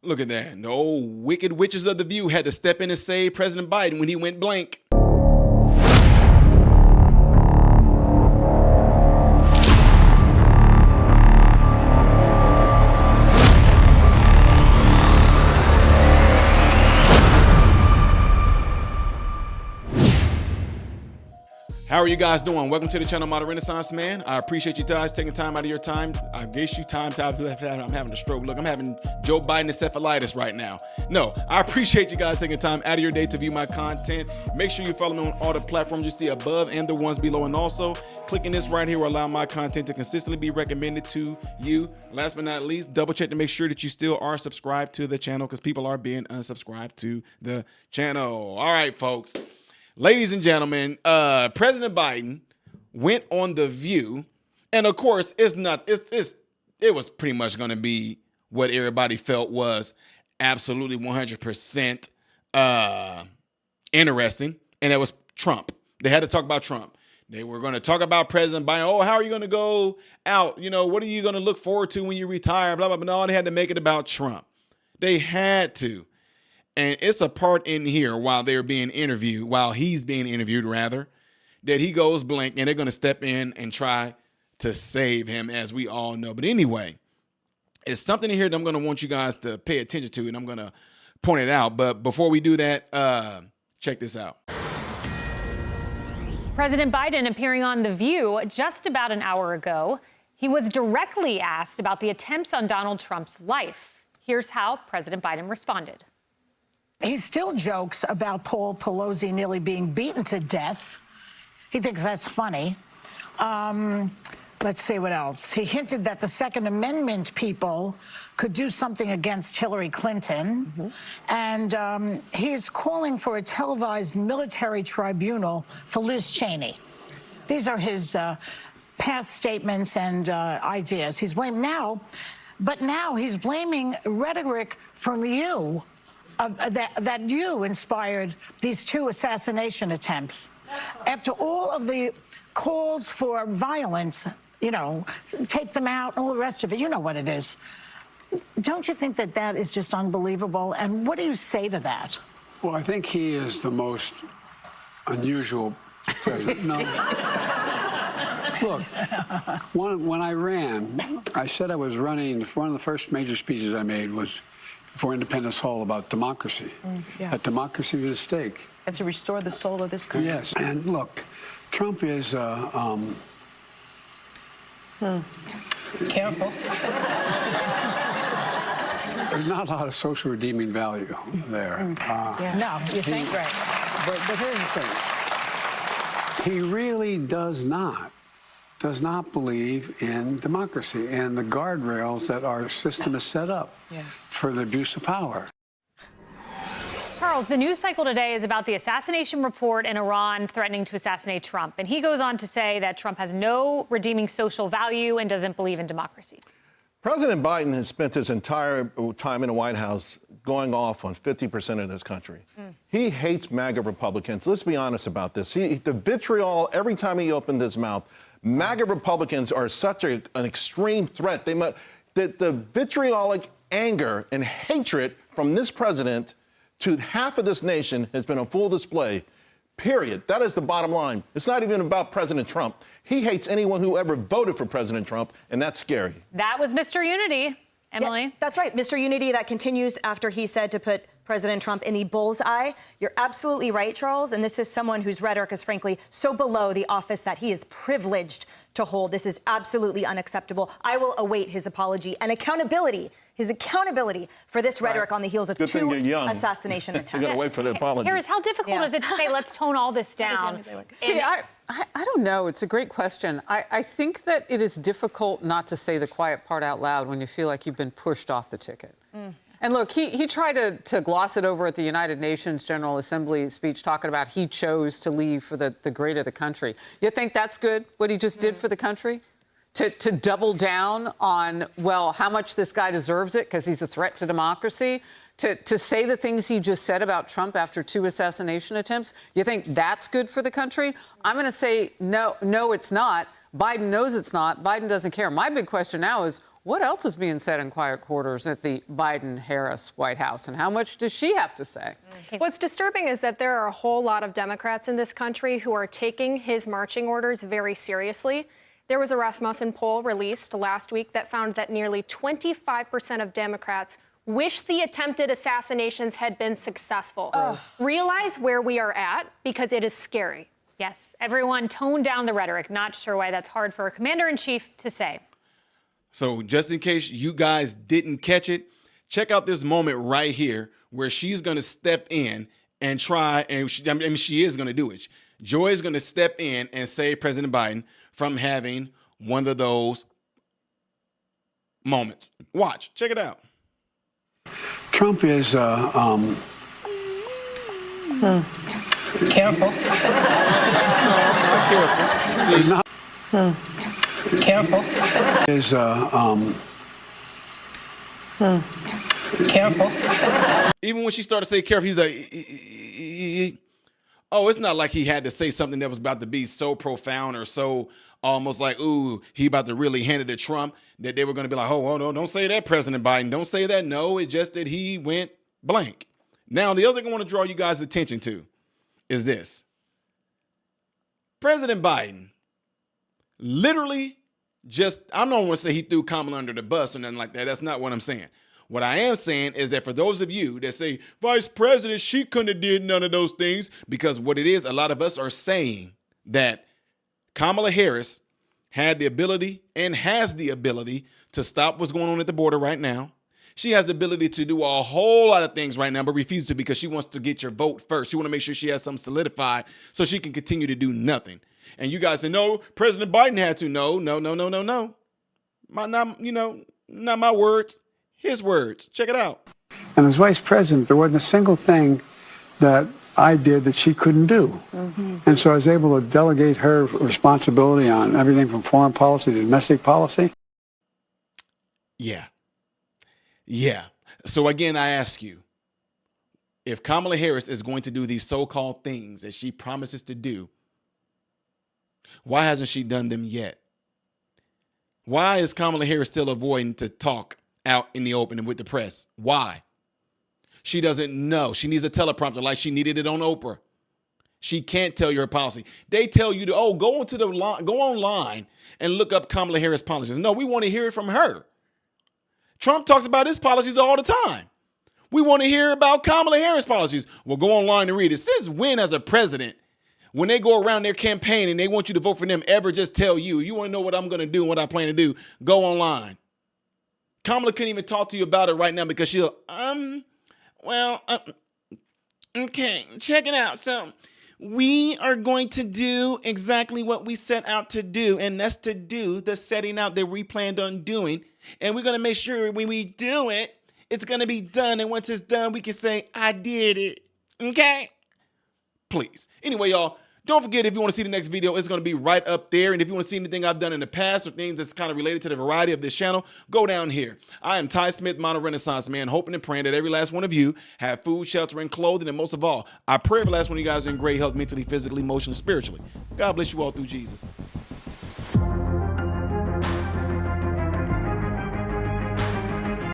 Look at that. No wicked witches of the view had to step in and save President Biden when he went blank. How are you guys doing? Welcome to the channel, Modern Renaissance Man. I appreciate you guys taking time out of your time. I guess you time. I'm having a stroke. Look, I'm having Joe Biden encephalitis right now. No, I appreciate you guys taking time out of your day to view my content. Make sure you follow me on all the platforms you see above and the ones below. And also, clicking this right here will allow my content to consistently be recommended to you. Last but not least, double check to make sure that you still are subscribed to the channel because people are being unsubscribed to the channel. All right, folks. Ladies and gentlemen, President Biden went on The View, and of course, it was pretty much going to be what everybody felt was absolutely 100% interesting, and that was Trump. They had to talk about Trump. They were going to talk about President Biden. Oh, how are you going to go out? You know, what are you going to look forward to when you retire? Blah, blah, blah. No, they had to make it about Trump. They had to. And it's a part in here while he's being interviewed rather, that he goes blank and they're going to step in and try to save him, as we all know. But anyway, it's something in here that I'm going to want you guys to pay attention to, and I'm going to point it out. But before we do that, check this out. President Biden appearing on The View just about an hour ago. He was directly asked about the attempts on Donald Trump's life. Here's how President Biden responded. He still jokes about Paul Pelosi nearly being beaten to death. He thinks that's funny. Let's see what else. He hinted that the Second Amendment people could do something against Hillary Clinton. And he's calling for a televised military tribunal for Liz Cheney. These are his past statements and ideas. He's blamed now, but now he's blaming rhetoric from you. That you inspired these two assassination attempts. After all of the calls for violence, you know, take them out, all the rest of it, you know what it is. Don't you think that that is just unbelievable? And what do you say to that? Well, I think he is the most unusual president. No. Look, when I ran, I said I was running. One of the first major speeches I made was for Independence Hall about democracy. That democracy was at stake. And to restore the soul of this country. Yes, and look, Trump is Careful. there's not a lot of social redeeming value there. No, you think right. But here's the thing. He really does not believe in democracy and the guardrails that our system is set up for the abuse of power. Charles, the news cycle today is about the assassination report in Iran threatening to assassinate Trump. And he goes on to say that Trump has no redeeming social value and doesn't believe in democracy. President Biden has spent his entire time in the White House going off on 50% of this country. He hates MAGA Republicans. Let's be honest about this. The vitriol, every time he opened his mouth, MAGA Republicans are such an extreme threat. The vitriolic anger and hatred from this president to half of this nation has been on full display, period. That is the bottom line. It's not even about President Trump. He hates anyone who ever voted for President Trump, and that's scary. That was Mr. Unity. Emily? Yeah, that's right. Mr. Unity, that continues after he said to put President Trump in the bullseye. You're absolutely right, Charles. And this is someone whose rhetoric is, frankly, so below the office that he is privileged to hold. This is absolutely unacceptable. I will await his apology and accountability, his accountability for this rhetoric on the heels of two assassination attempts. You got to wait for the apology. Harris, how difficult is it to say, let's tone all this down? See, I don't know. It's a great question. I think that it is difficult not to say the quiet part out loud when you feel like you've been pushed off the ticket. And look, he tried to gloss it over at the United Nations General Assembly speech, talking about he chose to leave for the great of the country. You think that's good, what he just did for the country? To double down on, well, how much this guy deserves it because he's a threat to democracy? To say the things he just said about Trump after 2 assassination attempts? You think that's good for the country? I'm going to say no, it's not. Biden knows it's not. Biden doesn't care. My big question now is, What else is being said in quiet quarters at the Biden-Harris White House, and how much does she have to say? What's disturbing is that there are a whole lot of Democrats in this country who are taking his marching orders very seriously. There was a Rasmussen poll released last week that found that nearly 25% of Democrats wish the attempted assassinations had been successful. Realize where we are at, because it is scary. Yes, everyone tone down the rhetoric. Not sure why that's hard for a commander-in-chief to say. So just in case you guys didn't catch it, check out this moment right here where she's going to step in and try, and she is going to do it. Joy is going to step in and save President Biden from having one of those moments. Watch, check it out. Trump is Careful. See, Careful. is Careful. even when she started to say careful, he's like, oh, it's not like he had to say something that was about to be so profound or so almost like, ooh, he about to really hand it to Trump, that they were going to be like, oh, no, don't say that, President Biden. Don't say that. No, it's just that he went blank. Now, the other thing I want to draw you guys' attention to is this. President Biden literally just, I'm not going to say he threw Kamala under the bus or nothing like that. That's not what I'm saying. What I am saying is that for those of you that say, Vice President, she couldn't have did none of those things, because what it is, a lot of us are saying that Kamala Harris had the ability and has the ability to stop what's going on at the border right now. She has the ability to do a whole lot of things right now, but refuses to because she wants to get your vote first. She wants to make sure she has something solidified so she can continue to do nothing. And you guys say, no, President Biden had to. No. Not my words, his words. Check it out. And as vice president, there wasn't a single thing that I did that she couldn't do. And so I was able to delegate her responsibility on everything from foreign policy to domestic policy. Yeah. So again, I ask you, if Kamala Harris is going to do these so-called things that she promises to do, why hasn't she done them yet? Why is Kamala Harris still avoiding to talk out in the open and with the press? Why? She doesn't know. She needs a teleprompter like she needed it on Oprah. She can't tell you her policy. They tell you to, go online and look up Kamala Harris policies. No, we want to hear it from her. Trump talks about his policies all the time. We want to hear about Kamala Harris policies. Well, go online and read it. Since when, as a president, when they go around their campaign and they want you to vote for them, ever just tell you want to know what I'm going to do and what I plan to do, go online. Kamala couldn't even talk to you about it right now because she'll, okay, check it out. So we are going to do exactly what we set out to do, and that's to do the setting out that we planned on doing. And we're going to make sure when we do it, it's going to be done. And once it's done, we can say, I did it. Okay? Please. Anyway, y'all, don't forget, if you want to see the next video, it's going to be right up there. And if you want to see anything I've done in the past or things that's kind of related to the variety of this channel, go down here. I am Ty Smith, Modern Renaissance Man, hoping and praying that every last one of you have food, shelter, and clothing. And most of all, I pray every last one of you guys are in great health, mentally, physically, emotionally, spiritually. God bless you all through Jesus.